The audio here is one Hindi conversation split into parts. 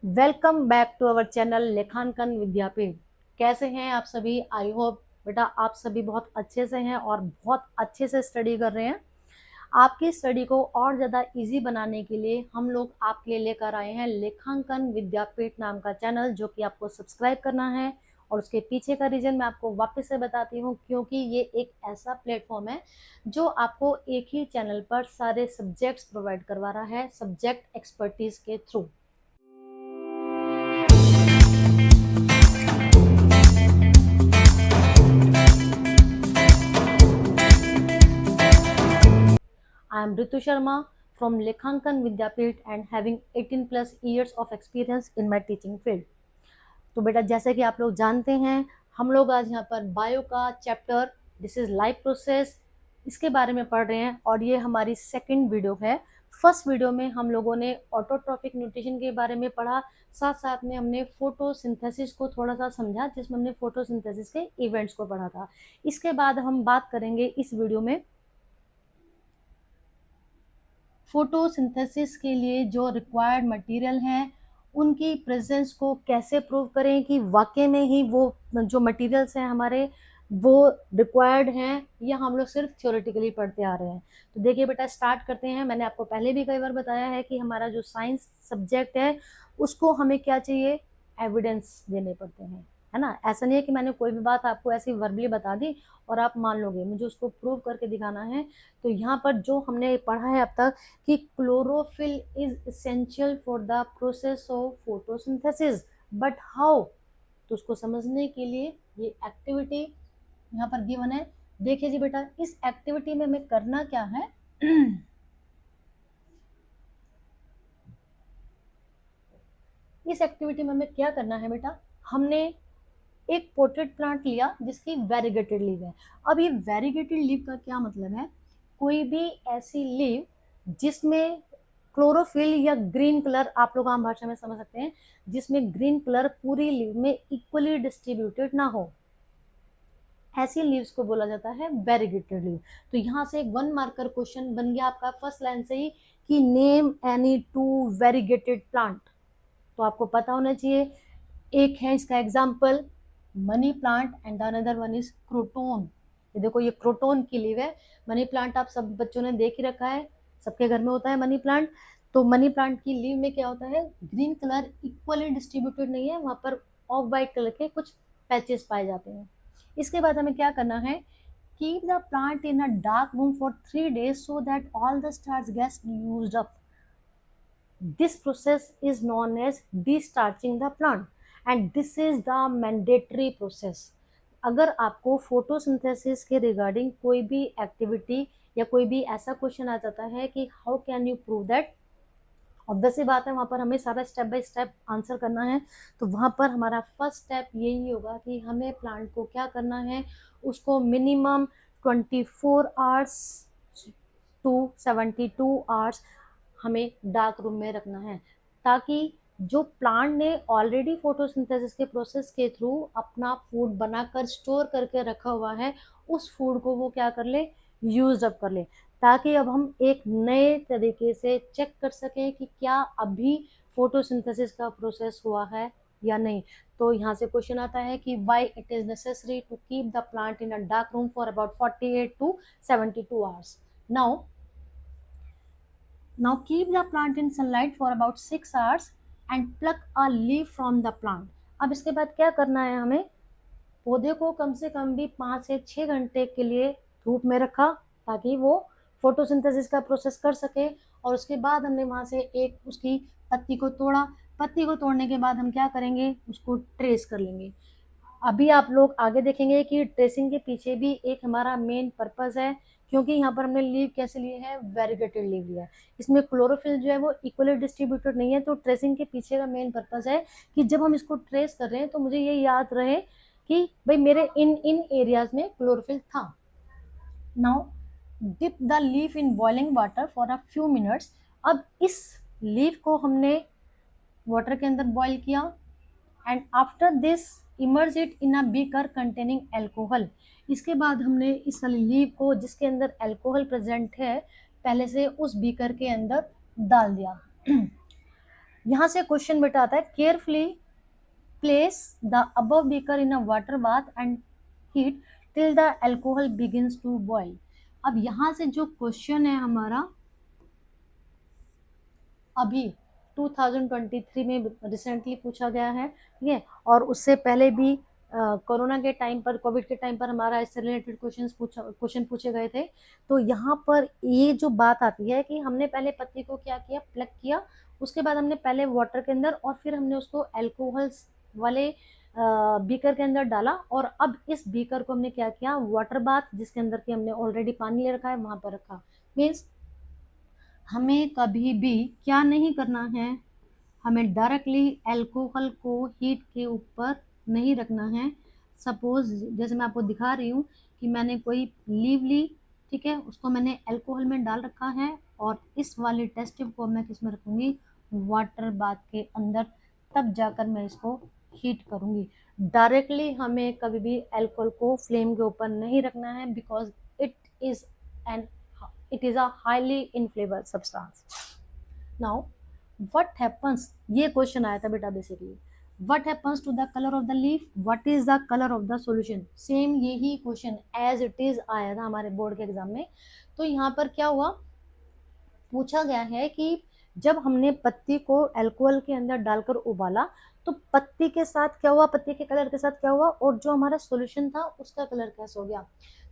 Welcome back to our channel लेखांकन विद्यापीठ। कैसे हैं आप सभी? आई होप बेटा आप सभी बहुत अच्छे से हैं और बहुत अच्छे से स्टडी कर रहे हैं। आपकी स्टडी को और ज़्यादा इजी बनाने के लिए हम लोग आपके लिए लेकर आए हैं लेखांकन विद्यापीठ नाम का चैनल, जो कि आपको सब्सक्राइब करना है। और उसके पीछे का रीज़न मैं आपको वापस से बताती हूँ, क्योंकि ये एक ऐसा प्लेटफॉर्म है जो आपको एक ही चैनल पर सारे सब्जेक्ट्स प्रोवाइड करवा रहा है सब्जेक्ट एक्सपर्टीज के through. I am Ritu Sharma from Lekhankan Vidyapeeth and having 18 plus years of experience in my teaching field. तो बेटा जैसे कि आप लोग जानते हैं, हम लोग आज यहाँ पर बायो का chapter this is life process इसके बारे में पढ़ रहे हैं और ये हमारी सेकंड वीडियो है। फर्स्ट वीडियो में हम लोगों ने ऑटोट्रॉफिक न्यूट्रिशन के बारे में पढ़ा, साथ साथ में हमने फोटोसिंथेसिस को थोड़ा सा समझा, जिसमें हमने फोटोसिंथेसिस के इवेंट्स को पढ़ा था। इसके बाद हम बात करेंगे इस वीडियो में फोटोसिंथेसिस के लिए जो रिक्वायर्ड मटेरियल हैं उनकी प्रेजेंस को कैसे प्रूव करें कि वाकई में ही वो जो मटेरियल्स हैं हमारे वो रिक्वायर्ड हैं, या हम लोग सिर्फ थ्योरेटिकली पढ़ते आ रहे हैं। तो देखिए बेटा स्टार्ट करते हैं। मैंने आपको पहले भी कई बार बताया है कि हमारा जो साइंस सब्जेक्ट है उसको हमें क्या चाहिए, एविडेंस देने पड़ते हैं, है ना। ऐसा नहीं है कि मैंने कोई भी बात आपको ऐसी वर्बली बता दी और आप मान लोगे, मुझे उसको प्रूव करके दिखाना है। तो यहाँ पर जो हमने पढ़ा है अब तक कि chlorophyll is essential for the process of photosynthesis, but how, तो उसको समझने के लिए ये एक्टिविटी यहाँ पर गिवन है। देखिए जी बेटा, इस एक्टिविटी में हमें करना क्या है इस एक्टिविटी में हमें क्या करना है बेटा, हमने एक पोर्ट्रेट प्लांट लिया जिसकी वेरीगेटेड लीव है। अब ये वेरीगेटेड लीव का क्या मतलब है, कोई भी ऐसी लीव जिसमें क्लोरोफिल या ग्रीन कलर, आप लोग आम भाषा में समझ सकते हैं, जिसमें ग्रीन कलर पूरी लीव में इक्वली डिस्ट्रीब्यूटेड ना हो, ऐसी लीव्स को बोला जाता है वेरीगेटेड लीव। तो यहाँ से एक वन मार्कर क्वेश्चन बन गया आपका फर्स्ट लाइन से ही कि name any two variegated plant. तो आपको पता होना चाहिए, एक है इसका example money plant and another one is croton. ये देखो ये क्रोटोन की लीव है। मनी प्लांट आप सब बच्चों ने देख ही रखा है, सबके घर में होता है मनी प्लांट। तो मनी प्लांट की लीव में क्या होता है, ग्रीन कलर इक्वली डिस्ट्रीब्यूटेड नहीं है, वहाँ पर ऑफ वाइट कलर के कुछ पैचेस पाए जाते हैं। इसके बाद हमें क्या करना है, keep the plant in a dark room for 3 days so that all the starch gets used up. This process is known as de-starching the plant and this is the mandatory process. अगर आपको फोटोसिंथेसिस के रिगार्डिंग कोई भी एक्टिविटी या कोई भी ऐसा क्वेश्चन आ जाता है कि how can you prove that, obvious सी बात है वहाँ पर हमें सारा स्टेप बाय स्टेप आंसर करना है। तो वहाँ पर हमारा फर्स्ट स्टेप यही होगा कि हमें प्लांट को क्या करना है, उसको मिनिमम 24 आवर्स टू 72 आवर्स हमें डार्क रूम में रखना है, ताकि जो प्लांट ने ऑलरेडी फोटोसिंथेसिस के प्रोसेस के थ्रू अपना फूड बनाकर स्टोर करके रखा हुआ है, उस फूड को वो क्या कर ले, यूज अप कर ले, ताकि अब हम एक नए तरीके से चेक कर सकें कि क्या अभी फोटोसिंथेसिस का प्रोसेस हुआ है या नहीं। तो यहाँ से क्वेश्चन आता है कि why it is necessary to keep the plant in a dark room for about 48 to 72 hours. Now keep the plant in sunlight for about 6 hours and pluck a leaf from the plant. अब इसके बाद क्या करना है, हमें पौधे को कम से कम भी 5 से 6 घंटे के लिए धूप में रखा ताकि वो फोटोसिंथेसिस का प्रोसेस कर सके। और उसके बाद हमने वहाँ से एक उसकी पत्ती को तोड़ा। पत्ती को तोड़ने के बाद हम क्या करेंगे, उसको ट्रेस कर लेंगे। अभी आप लोग आगे देखेंगे कि ट्रेसिंग के पीछे भी एक हमारा मेन पर्पस है, क्योंकि यहाँ पर हमने लीव कैसे लिए है, वेरीगेटेड लीव लिया है। इसमें क्लोरोफिल जो है वो इक्वली डिस्ट्रीब्यूटेड नहीं है। तो ट्रेसिंग के पीछे का मेन पर्पस है कि जब हम इसको ट्रेस कर रहे हैं तो मुझे ये याद रहे कि भाई मेरे इन इन एरियाज में क्लोरोफिल था। Now dip the leaf in boiling water for a few minutes. अब इस लीफ को हमने वाटर के अंदर बॉईल किया and after this emerge it in a beaker containing alcohol. इसके बाद हमने इस लीव को जिसके अंदर एल्कोहल प्रेजेंट है पहले से उस बीकर के अंदर डाल दिया। यहाँ से क्वेश्चन बेटा आता है, carefully place the above beaker in a water bath and heat till the alcohol begins to boil. अब यहाँ से जो क्वेश्चन है हमारा अभी 2023 में रिसेंटली पूछा गया है, ठीक है, और उससे पहले भी कोरोना के टाइम पर, कोविड के टाइम पर हमारा इससे रिलेटेड क्वेश्चन पूछे गए थे। तो यहाँ पर ये जो बात आती है कि हमने पहले पत्ती को क्या किया, प्लग किया, उसके बाद हमने पहले वाटर के अंदर और फिर हमने उसको अल्कोहल वाले बीकर के अंदर डाला, और अब इस बीकर को हमने क्या किया, वाटर बाथ जिसके अंदर की हमने ऑलरेडी पानी ले रखा है वहां पर रखा। मीन्स हमें कभी भी क्या नहीं करना है, हमें डायरेक्टली अल्कोहल को हीट के ऊपर नहीं रखना है। सपोज जैसे मैं आपको दिखा रही हूँ कि मैंने कोई लीव ली, ठीक है, उसको मैंने अल्कोहल में डाल रखा है, और इस वाले टेस्ट ट्यूब को मैं किस में रखूंगी, वाटर बाथ के अंदर, तब जाकर मैं इसको हीट करूंगी। डायरेक्टली हमें कभी भी अल्कोहल को फ्लेम के ऊपर नहीं रखना है, because it is an it is a highly inflammable substance. Now what happens, ये क्वेश्चन आया था बेटा basically, what happens to the color of the leaf, what is the color of the solution, same यही क्वेश्चन एज इट इज आया था हमारे बोर्ड के एग्जाम में। तो यहाँ पर क्या हुआ, पूछा गया है कि जब हमने पत्ती को अल्कोहल के अंदर डालकर उबाला तो पत्ती के साथ क्या हुआ, पत्ती के कलर के साथ क्या हुआ, और जो हमारा सॉल्यूशन था उसका कलर कैसा हो गया।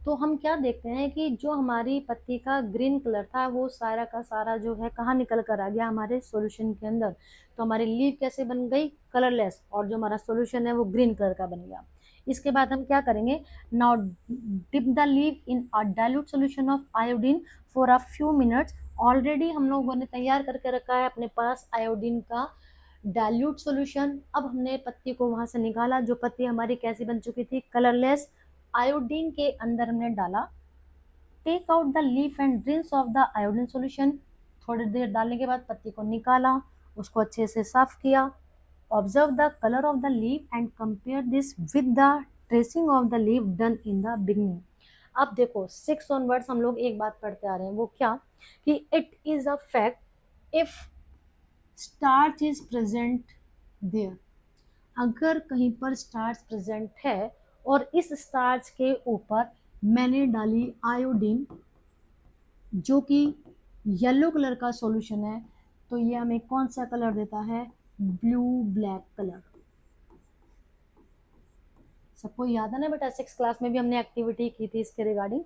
तो हम क्या देखते हैं कि जो हमारी पत्ती का ग्रीन कलर था वो सारा का सारा जो है कहाँ निकल कर आ गया, हमारे सॉल्यूशन के अंदर। तो हमारी लीफ कैसे बन गई, कलरलेस, और जो हमारा सॉल्यूशन है वो ग्रीन कलर का बन गया। इसके बाद हम क्या करेंगे, now dip the leaf in a dilute solution of iodine for a few minutes. Already हम लोगों ने तैयार करके रखा है अपने पास आयोडीन का डाइल्यूट सॉल्यूशन। अब हमने पत्ती को वहां से निकाला, जो पत्ती हमारी कैसी बन चुकी थी, कलरलेस, आयोडीन के अंदर हमने डाला। Take out the leaf and rinse off the iodine solution. थोड़ी देर डालने के बाद पत्ती को निकाला, उसको अच्छे से साफ किया। Observe the colour of the leaf and compare this with the tracing of the leaf done in the beginning. अब देखो 6 ऑनवर्ड्स हम लोग एक बात पढ़ते आ रहे हैं, वो क्या, कि it is a fact if starch is present there, अगर कहीं पर स्टार्च प्रेजेंट है और इस स्टार्च के ऊपर मैंने डाली आयोडीन जो कि येलो कलर का सॉल्यूशन है, तो ये हमें कौन सा कलर देता है, ब्लू ब्लैक कलर। सबको याद है ना बेटा, 6 क्लास में भी हमने एक्टिविटी की थी इसके रिगार्डिंग।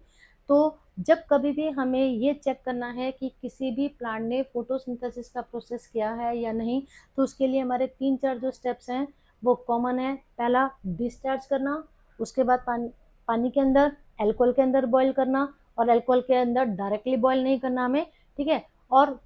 तो जब कभी भी हमें ये चेक करना है कि किसी भी प्लांट ने फोटोसिंथेसिस का प्रोसेस किया है या नहीं, तो उसके लिए हमारे 3-4 जो स्टेप्स हैं वो कॉमन है। पहला डिस्चार्ज करना, उसके बाद पानी के अंदर, अल्कोहल के अंदर बॉईल करना, और अल्कोहल के अंदर डायरेक्टली बॉईल नहीं करना हमें, ठीक है, और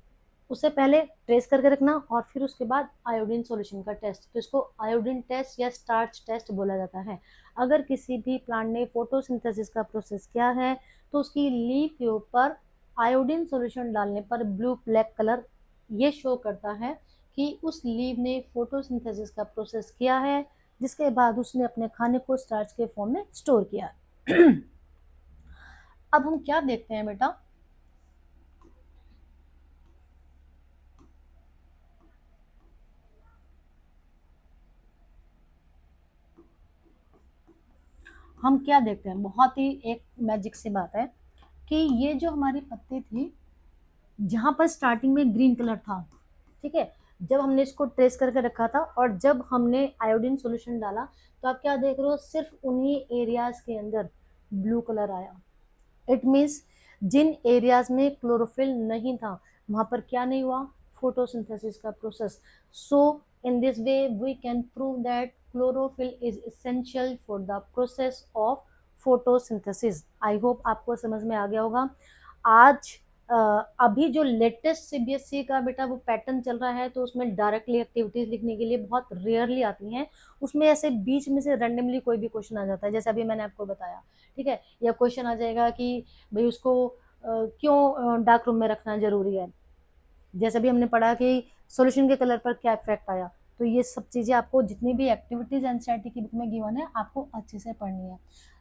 उससे पहले ट्रेस करके रखना, और फिर उसके बाद आयोडीन सॉल्यूशन का टेस्ट, तो इसको आयोडीन टेस्ट या स्टार्च टेस्ट बोला जाता है। अगर किसी भी प्लांट ने फोटोसिंथेसिस का प्रोसेस किया है तो उसकी लीफ के ऊपर आयोडीन सॉल्यूशन डालने पर ब्लू ब्लैक कलर ये शो करता है कि उस लीफ ने फोटोसिंथेसिस का प्रोसेस किया है, जिसके बाद उसने अपने खाने को स्टार्च के फॉर्म में स्टोर किया। अब हम क्या देखते हैं बेटा, हम क्या देखते हैं, बहुत ही एक मैजिक सी बात है कि ये जो हमारी पत्ती थी जहां पर स्टार्टिंग में ग्रीन कलर था, ठीक है, जब हमने इसको ट्रेस करके रखा था और जब हमने आयोडीन सॉल्यूशन डाला, तो आप क्या देख रहे हो, सिर्फ उन्हीं एरियाज के अंदर ब्लू कलर आया। इट मीन्स जिन एरियाज में क्लोरोफिल नहीं था वहां पर क्या नहीं हुआ, फोटोसिंथेसिस का process. So in this way we can prove that chlorophyll is essential for the process of photosynthesis. I hope आपको समझ में आ गया होगा। आज अभी जो लेटेस्ट सीबीएसई का बेटा वो पैटर्न चल रहा है, तो उसमें डायरेक्टली एक्टिविटीज लिखने के लिए बहुत रेयरली आती हैं, उसमें ऐसे बीच में से रैंडमली कोई भी क्वेश्चन आ जाता है, जैसे अभी मैंने आपको बताया, ठीक है, या क्वेश्चन आ जाएगा कि भाई उसको क्यों डार्क रूम में रखना जरूरी है, जैसे भी हमने पढ़ा कि सॉल्यूशन के कलर पर क्या इफेक्ट आया। तो ये सब चीजें आपको जितनी भी एक्टिविटीज एनसीईआरटी की बुक में गिवन है आपको अच्छे से पढ़नी है।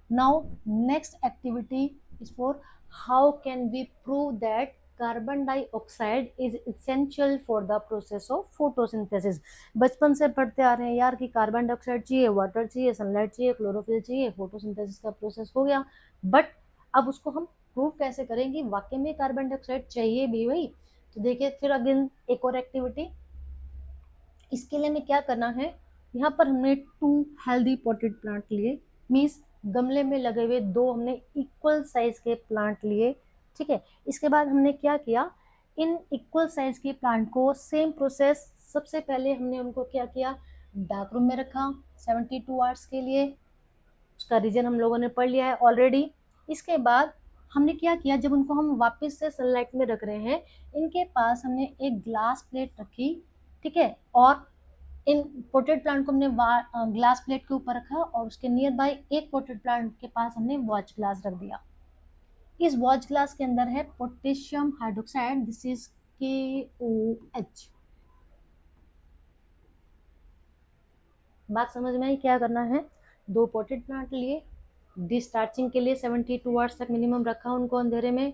Now next activity is for how can we prove that carbon dioxide is essential for the process of photosynthesis. बचपन से पढ़ते आ रहे हैं यार कि कार्बन डाइऑक्साइड चाहिए, वाटर चाहिए, सनलाइट चाहिए, क्लोरोफिल चाहिए, फोटोसिंथेसिस का प्रोसेस हो गया। बट अब उसको हम प्रूव कैसे करेंगे वाकई में कार्बन डाइऑक्साइड चाहिए भी भाई। तो देखिए फिर अगेन एक और एक्टिविटी, इसके लिए हमें क्या करना है, यहाँ पर हमने 2 हेल्दी पॉटेड प्लांट लिए, मीन्स गमले में लगे हुए 2 हमने इक्वल साइज के प्लांट लिए, ठीक है। इसके बाद हमने क्या किया, इन इक्वल साइज के प्लांट को सेम प्रोसेस, सबसे पहले हमने उनको क्या किया, डार्क रूम में रखा 72 आवर्स के लिए, उसका रीजन हम लोगों ने पढ़ लिया है ऑलरेडी। इसके बाद हमने क्या किया, जब उनको हम वापस से सनलाइट में रख रहे हैं, इनके पास हमने एक ग्लास प्लेट रखी, ठीक है, और इन पोटेड प्लांट को हमने ग्लास प्लेट के ऊपर रखा और उसके नियर बाय एक पोटेड प्लांट के पास हमने वॉच ग्लास रख दिया। इस वॉच ग्लास के अंदर है potassium hydroxide, this is KOH। बात समझ में आई, क्या करना है, 2 पोटेड प्लांट लिए, डिस्टार्चिंग के लिए 72 आवर्स तक मिनिमम रखा उनको अंधेरे में।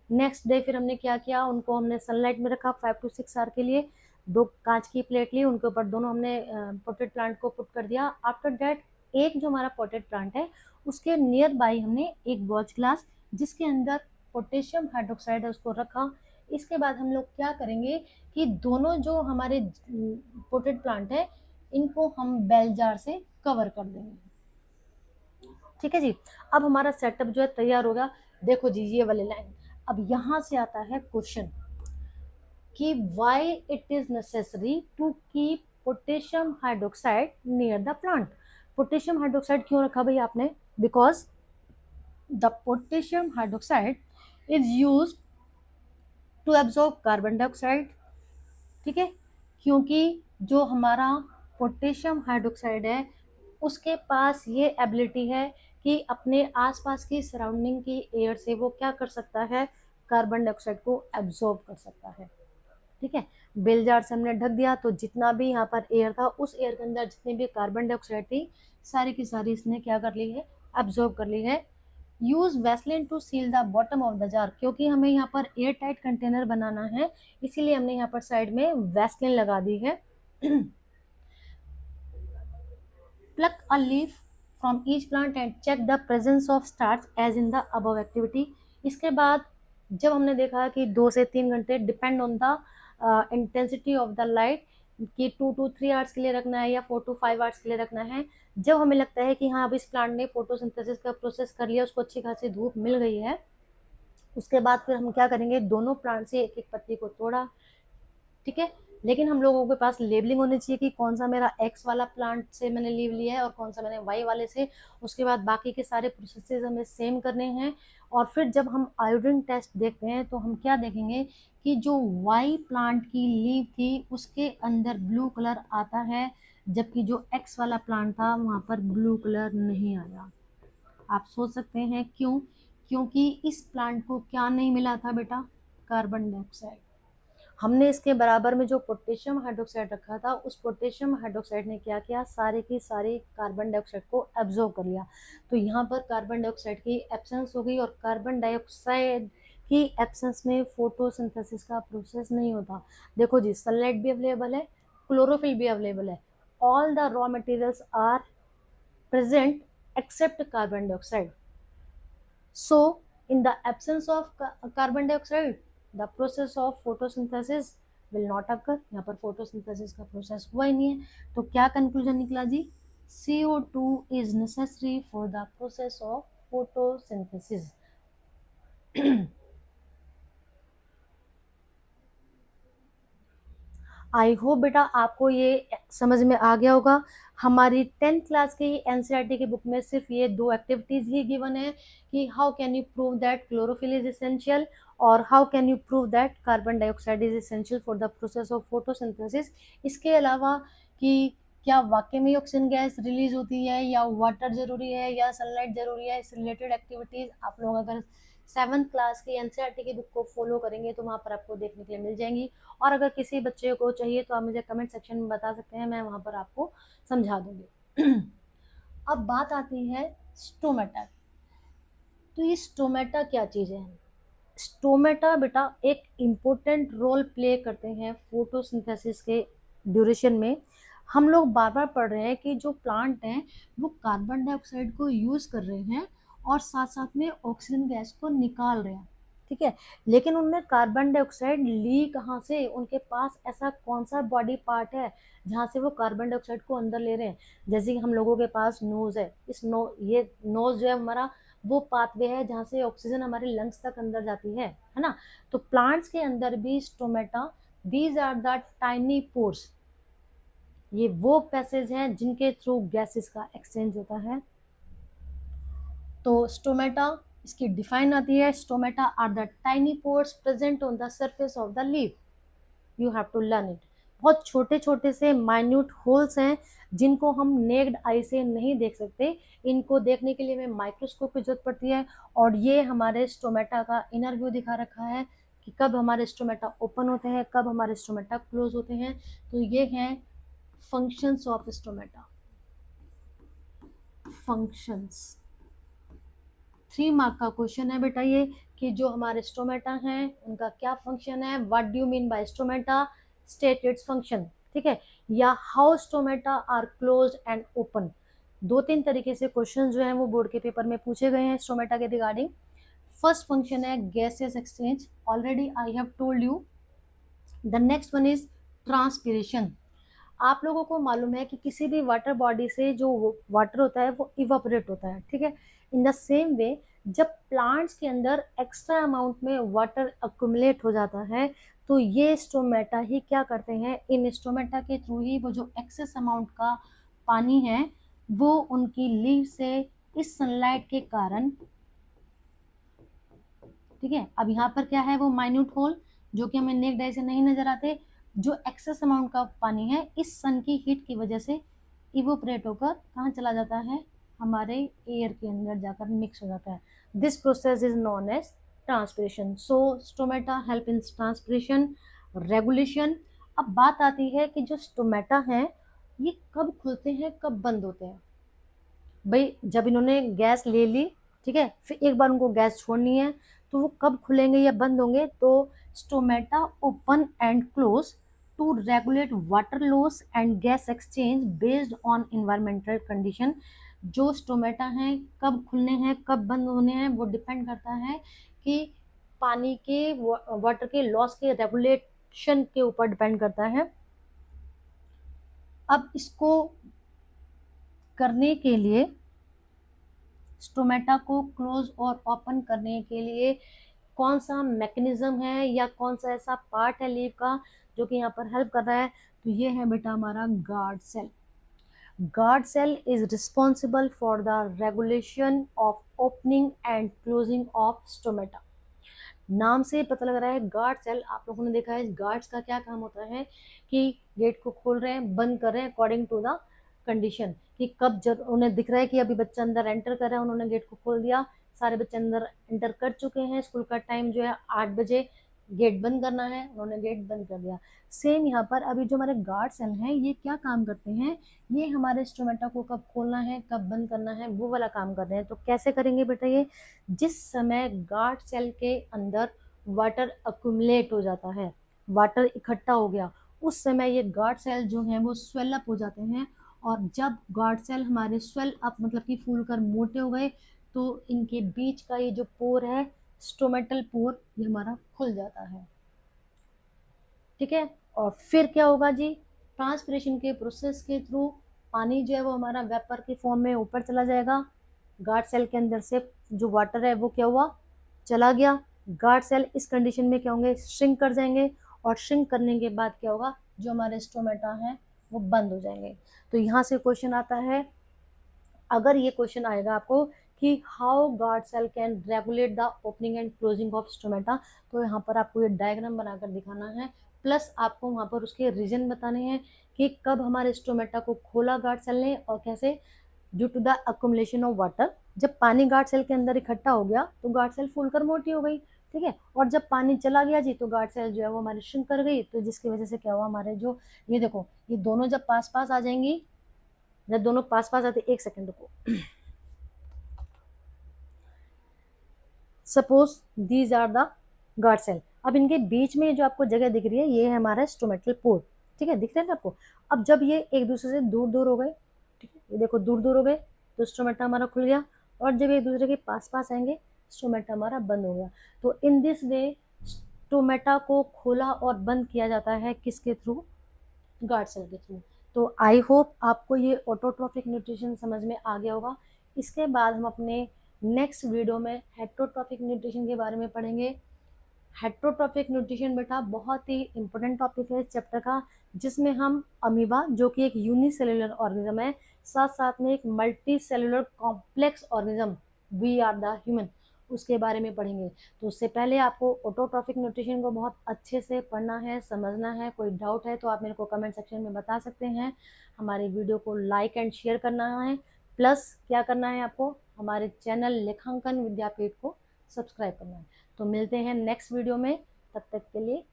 नेक्स्ट डे फिर हमने क्या किया, उनको हमने सनलाइट में रखा 5 to 6 आवर के लिए, 2 कांच की प्लेट ली, उनके ऊपर दोनों हमने पोटेड प्लांट को पुट कर दिया। आफ्टर दैट एक जो हमारा पोटेड प्लांट है उसके नियर बाई हमने एक वॉच ग्लास जिसके अंदर पोटेशियम हाइड्रोक्साइड है उसको रखा। इसके बाद हम लोग क्या करेंगे कि दोनों जो हमारे पोटेड प्लांट है इनको हम बेल जार से कवर कर देंगे, ठीक है जी। अब हमारा सेटअप जो है तैयार होगा। देखो जी ये वाले लाइन, अब यहाँ से आता है क्वेश्चन कि why it is necessary to keep potassium hydroxide near the plant. Potassium hydroxide क्यों रखा भाई आपने, because the potassium hydroxide is use to absorb carbon dioxide, ठीक है, क्योंकि जो हमारा पोटेशियम हाइड्रोक्साइड है उसके पास ये एबिलिटी है कि अपने आसपास की सराउंडिंग की एयर से वो क्या कर सकता है, कार्बन डाइऑक्साइड को एब्जॉर्ब कर सकता है, ठीक है। बेल जार से हमने ढक दिया तो जितना भी यहाँ पर एयर था उस एयर के अंदर जितनी भी कार्बन डाइऑक्साइड थी सारी की सारी इसने क्या कर ली है, एब्जॉर्ब कर ली है। Use Vaseline to seal the bottom of the jar, क्योंकि हमें यहाँ पर एयर टाइट कंटेनर बनाना है इसीलिए हमने यहाँ पर साइड में वैसलिन लगा दी है। Pluck a leaf from each plant and check the presence of starch as in the above activity. इसके बाद जब हमने देखा कि 2 से 3 घंटे depend on the intensity of the light कि 2 to 3 आवर्स के लिए रखना है या 4 to 5 आवर्स के लिए रखना है, जब हमें लगता है कि हाँ अब इस प्लांट ने फोटोसिंथेसिस का प्रोसेस कर लिया, उसको अच्छी खासी धूप मिल गई है, उसके बाद फिर हम क्या करेंगे, दोनों प्लांट से एक एक पत्ती को तोड़ा, ठीक है। लेकिन हम लोगों के पास लेबलिंग होनी चाहिए कि कौन सा मेरा एक्स वाला प्लांट से मैंने लीव लिया है और कौन सा मैंने वाई वाले से। उसके बाद बाकी के सारे प्रोसेसेस हमें सेम करने हैं। और फिर जब हम आयोडीन टेस्ट देखते हैं तो हम क्या देखेंगे कि जो वाई प्लांट की लीव थी उसके अंदर ब्लू कलर आता है, जबकि जो एक्स वाला प्लांट था वहाँ पर ब्लू कलर नहीं आया। आप सोच सकते हैं क्यों, क्योंकि इस प्लांट को क्या नहीं मिला था बेटा, कार्बन डाइऑक्साइड। हमने इसके बराबर में जो पोटेशियम हाइड्रोक्साइड रखा था उस पोटेशियम हाइड्रोक्साइड ने क्या किया, सारे की सारी कार्बन डाइऑक्साइड को एब्जॉर्ब कर लिया। तो यहाँ पर कार्बन डाइऑक्साइड की एब्सेंस हो गई और कार्बन डाइऑक्साइड की एब्सेंस में फोटोसिंथेसिस का प्रोसेस नहीं होता। देखो जी सनलाइट भी अवेलेबल है, क्लोरोफिल भी अवेलेबल है, all the raw materials are present except carbon dioxide. So, in the absence of carbon dioxide, the process of photosynthesis will not occur। यहाँ पर photosynthesis का process हुआ ही नहीं है, तो क्या conclusion निकला जी, CO2 is necessary for the process of photosynthesis। I hope बेटा आपको ये समझ में आ गया होगा। हमारी 10th क्लास की एनसीईआरटी की बुक में सिर्फ ये 2 एक्टिविटीज ही गिवन है कि how can you prove that chlorophyll is essential और how can you prove that carbon dioxide is essential for the process of photosynthesis. इसके अलावा कि क्या वाकई में ऑक्सीजन गैस रिलीज होती है या वाटर जरूरी है या सनलाइट जरूरी है, इस रिलेटेड एक्टिविटीज आप लोग अगर 7th क्लास की एनसीईआरटी की बुक को फॉलो करेंगे तो वहाँ पर आपको देखने के लिए मिल जाएंगी। और अगर किसी बच्चे को चाहिए तो आप मुझे कमेंट सेक्शन में बता सकते हैं, मैं वहाँ पर आपको समझा दूंगी। अब बात आती है स्टोमेटा। तो ये स्टोमेटा क्या चीज़ है, स्टोमेटा बेटा एक इम्पोर्टेंट रोल प्ले करते हैं फोटोसिंथेसिस के ड्यूरेशन में। हम लोग बार बार पढ़ रहे हैं कि जो प्लांट हैं वो कार्बन डाइऑक्साइड को यूज कर रहे हैं और साथ साथ में ऑक्सीजन गैस को निकाल रहे हैं, ठीक है। लेकिन उनमें कार्बन डाइऑक्साइड ली कहाँ से, उनके पास ऐसा कौन सा बॉडी पार्ट है जहाँ से वो कार्बन डाइऑक्साइड को अंदर ले रहे हैं। जैसे कि हम लोगों के पास नोज है, इस ये नोज जो है हमारा वो पाथवे है जहाँ से ऑक्सीजन हमारे लंग्स तक अंदर जाती है ना। तो प्लांट्स के अंदर भी stomata, these are the tiny pores, ये वो पैसेज हैं जिनके थ्रू गैसेस का एक्सचेंज होता है। तो स्टोमेटा, इसकी डिफाइन आती है, stomata are the tiny pores present on the surface of the leaf, you have to learn it. बहुत छोटे छोटे से माइन्यूट होल्स हैं जिनको हम नेक्ड आई से नहीं देख सकते, इनको देखने के लिए हमें माइक्रोस्कोप की जरूरत पड़ती है। और ये हमारे स्टोमेटा का इनर व्यू दिखा रखा है कि कब हमारे स्टोमेटा ओपन होते हैं, कब हमारे स्टोमेटा क्लोज होते हैं। तो ये हैं functions of stomata. Functions 3 mark का क्वेश्चन है बेटा ये, कि जो हमारे स्टोमेटा हैं उनका क्या फंक्शन है, what do you mean by stomata, state its function, ठीक है। या how stomata are close and open. 2-3 तरीके से क्वेश्चन जो हैं वो बोर्ड के पेपर में पूछे गए हैं स्टोमेटा के रिगार्डिंग। फर्स्ट फंक्शन है gases exchange, already I have told you. The next one is transpiration. आप लोगों को मालूम है कि किसी भी वाटर बॉडी से जो वाटर होता है वो इवापोरेट होता है, ठीक है। इन द सेम वे जब प्लांट्स के अंदर एक्स्ट्रा अमाउंट में वाटर अक्यूमुलेट हो जाता है तो ये स्टोमेटा ही क्या करते हैं, इन स्टोमेटा के थ्रू ही वो जो एक्सेस अमाउंट का पानी है वो उनकी लीव से इस सनलाइट के कारण, ठीक है। अब यहाँ पर क्या है, वो माइन्यूट होल जो कि हमें नेक्ड आई से नहीं नजर आते, जो एक्सेस अमाउंट का पानी है इस सन की हीट की वजह से इवोपरेट होकर कहाँ चला जाता है, हमारे एयर के अंदर जाकर मिक्स हो जाता है। This process is known as transpiration. So stomata help in transpiration, regulation. अब बात आती है कि जो स्टोमेटा हैं ये कब खुलते हैं कब बंद होते हैं। भाई जब इन्होंने गैस ले ली, ठीक है, फिर एक बार उनको गैस छोड़नी है तो वो कब खुलेंगे या बंद होंगे, तो stomata open and close to regulate water loss and gas exchange based on environmental condition. जो स्टोमेटा हैं कब खुलने हैं कब बंद होने हैं वो डिपेंड करता है कि पानी के वाटर के लॉस के रेगुलेशन के ऊपर डिपेंड करता है। अब इसको करने के लिए, स्टोमेटा को क्लोज और ओपन करने के लिए कौन सा मैकेनिज्म है या कौन सा ऐसा पार्ट है लीव का जो कि यहाँ पर हेल्प कर रहा है, तो ये है बेटा हमारा guard cell. Guard cell is responsible for the regulation of opening and closing of stomata. नाम से पता लग रहा है गार्ड सेल, आप लोगों ने देखा है गार्ड्स का क्या काम होता है कि गेट को खोल रहे हैं बंद कर रहे हैं अकॉर्डिंग टू द कंडीशन, कि कब जब उन्हें दिख रहा है कि अभी बच्चा अंदर एंटर कर रहा है, उन्होंने गेट को खोल दिया, सारे बच्चे अंदर एंटर कर चुके हैं, स्कूल का टाइम जो है 8 बजे, गेट बंद करना है, उन्होंने गेट बंद कर दिया। सेम यहाँ पर अभी जो हमारे गार्ड सेल हैं ये क्या काम करते हैं, ये हमारे स्टोमेटा को कब खोलना है कब बंद करना है वो वाला काम कर रहे हैं। तो कैसे करेंगे बेटा ये, जिस समय गार्ड सेल के अंदर वाटर अक्यूमुलेट हो जाता है, वाटर इकट्ठा हो गया, उस समय ये गार्ड सेल जो हैं वो स्वेल अप हो जाते हैं। और जब गार्ड सेल हमारे स्वेल अप मतलब कि फूल कर मोटे हो गए तो इनके बीच का ये जो पोर है स्टोमेटल पोर ये हमारा खुल जाता है, ठीक है। और फिर क्या होगा जी, ट्रांसपिरेशन के प्रोसेस के थ्रू पानी जो है वो हमारा वेपर के फॉर्म में ऊपर चला जाएगा, गार्ड सेल के अंदर से जो वाटर है वो क्या हुआ, चला गया। गार्ड सेल इस कंडीशन में क्या होंगे, श्रिंक कर जाएंगे, और श्रिंक करने के बाद क्या होगा, जो हमारे स्टोमेटा हैं वो बंद हो जाएंगे। तो यहाँ से क्वेश्चन आता है, अगर ये क्वेश्चन आएगा आपको कि how guard cell can regulate the opening and closing of stomata, तो यहाँ पर आपको ये डायग्राम बनाकर दिखाना है, प्लस आपको वहाँ पर उसके रीजन बताने हैं कि कब हमारे स्टोमेटा को खोला गार्ड सेल ने और कैसे, due to the accumulation of water. जब पानी गार्ड सेल के अंदर इकट्ठा हो गया तो गार्ड सेल फूलकर मोटी हो गई, ठीक है। और जब पानी चला गया जी तो गार्ड सेल जो है वो हमारी श्रिंक कर गई, तो जिसकी वजह से क्या हुआ, हमारे जो ये देखो ये दोनों जब पास पास आ जाएंगी, जब दोनों पास पास आते, एक सेकेंड रुको, suppose these are the guard cell. अब इनके बीच में जो आपको जगह दिख रही है ये है हमारा स्टोमेटल पोर्ट, ठीक है, दिख रहा है ना आपको। अब जब ये एक दूसरे से दूर दूर हो गए, ठीक है, ये देखो दूर दूर हो गए तो स्टोमेटा हमारा खुल गया, और जब एक दूसरे के पास पास आएंगे स्टोमेटा हमारा बंद हो गया। तो इन दिस वे स्टोमेटा को खोला और बंद किया जाता है किसके थ्रू, गार्ड सेल के थ्रू। तो आई होप आपको ये ऑटोट्रॉफिक न्यूट्रिशन समझ में आ गया होगा। इसके बाद हम अपने नेक्स्ट वीडियो में हेटरोट्रॉफिक न्यूट्रिशन के बारे में पढ़ेंगे। हेटरोट्रॉफिक न्यूट्रिशन बेटा बहुत ही इंपॉर्टेंट टॉपिक है इस चैप्टर का, जिसमें हम अमीबा जो कि एक यूनिसेलुलर ऑर्गेनिज्म है, साथ साथ में एक multicellular complex organism we are the human, उसके बारे में पढ़ेंगे। तो उससे पहले आपको ऑटोट्रॉफिक न्यूट्रिशन को बहुत अच्छे से पढ़ना है, समझना है। कोई डाउट है तो आप मेरे को कमेंट सेक्शन में बता सकते हैं। हमारे वीडियो को लाइक एंड शेयर करना है, प्लस क्या करना है आपको, हमारे चैनल लेखांकन विद्यापीठ को सब्सक्राइब करना है। तो मिलते हैं नेक्स्ट वीडियो में, तब तक के लिए